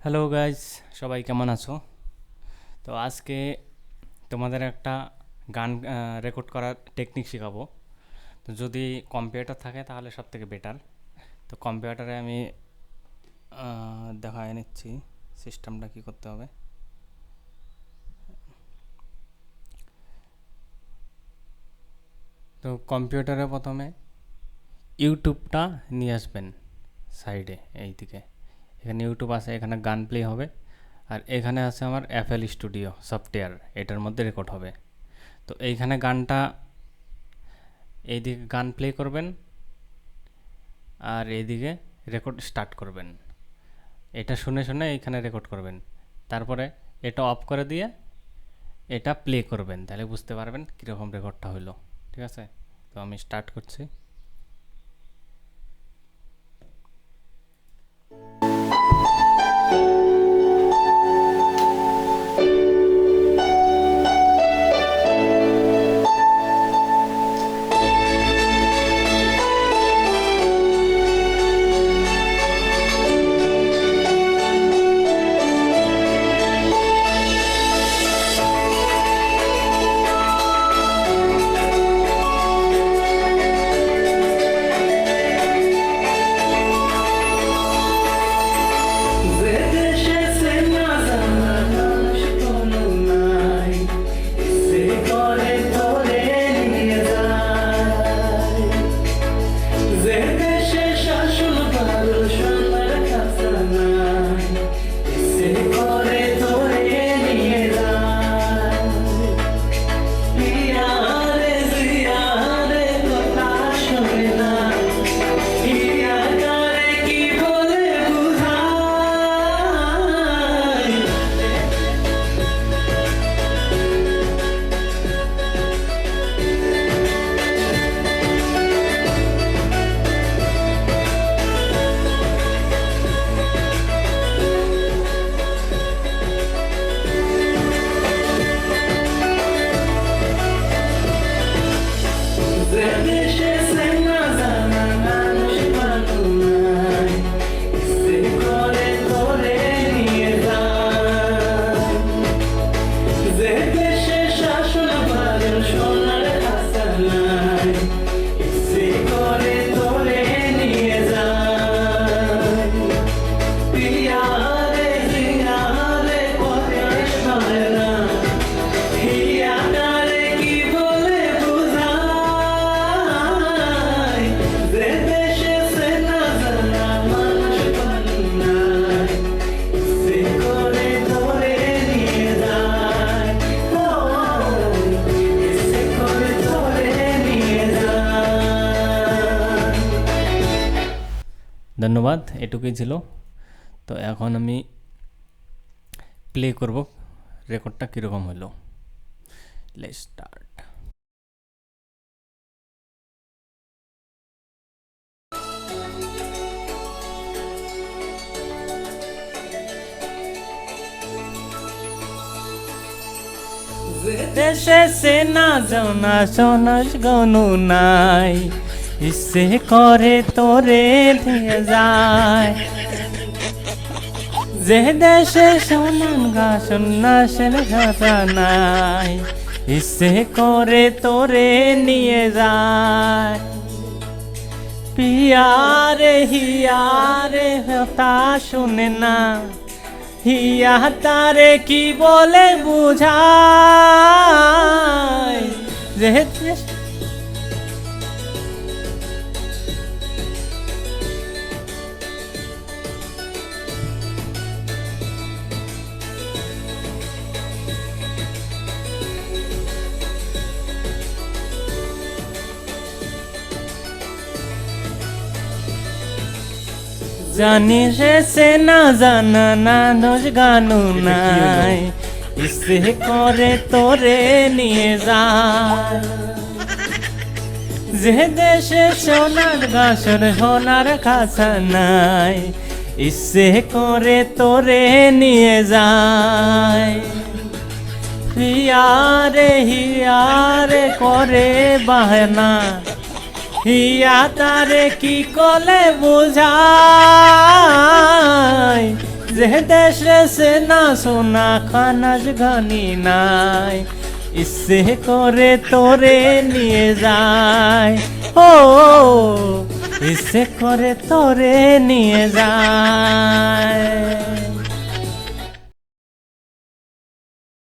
Hello guys, সবাই কেমন আছো? তো আজকে তোমাদের একটা গান রেকর্ড করার টেকনিক শেখাবো। তো যদি কম্পিউটার থাকে তাহলে সব থেকে বেটার। তো কম্পিউটারে আমি দেখায় নিচ্ছি সিস্টেমটা কি করতে হবে। তো কম্পিউটারে প্রথমে ইউটিউবটা নিয়ে আসবেন সাইডে, এই দিকে। এখানে ইউটিউব আছে, এখানে গান প্লে হবে। আর এখানে আছে আমার এফএল স্টুডিও সফটওয়্যার, এটার মধ্যে রেকর্ড হবে। তো এইখানে গানটা, এইদিকে গান প্লে করবেন আর এইদিকে রেকর্ড স্টার্ট করবেন। এটা শুনে শুনে এইখানে রেকর্ড করবেন। তারপরে এটা অফ করে দিয়ে এটা প্লে করবেন, তাহলে বুঝতে পারবেন কীরকম রেকর্ডটা হলো। ঠিক আছে, তো আমি স্টার্ট করছি। ধন্যবাদ, এটুকুই ছিল। তো এখন আমি প্লে করব রেকর্ডটা কীরকম হলো। Let's start. দেশে সে না যাও না সোনাস গনু নাই, ইচ্ছে করে তোরে দিয়ে যায়। যে দেশে সোনান গা সন্ন্যাসের ঘাটা নাই, ইচ্ছে করে তোরে নিয়ে যায়। পিয়ারে হিয়ারে হতা শুনে না, হিয়া তারে কি বলে বুঝায়। যে জানি সে না জানা না দোষ গানু নাই, ইচ্ছে করে তোরে নিয়ে যায়। যে দেশে সোনার গাছর সোনার খাঁচা নাই, ইচ্ছে করে তোরে নিয়ে যায়। হিয়ারে হিয়ারে করে বাহানা, হিয়া তারে কি কলে বুঝায়। যে দেশে সে না সোনা খানাজ গানি নাই ইচ্ছে করে তোরে নিয়ে যায় ও ইচ্ছে করে তোরে নিয়ে যায়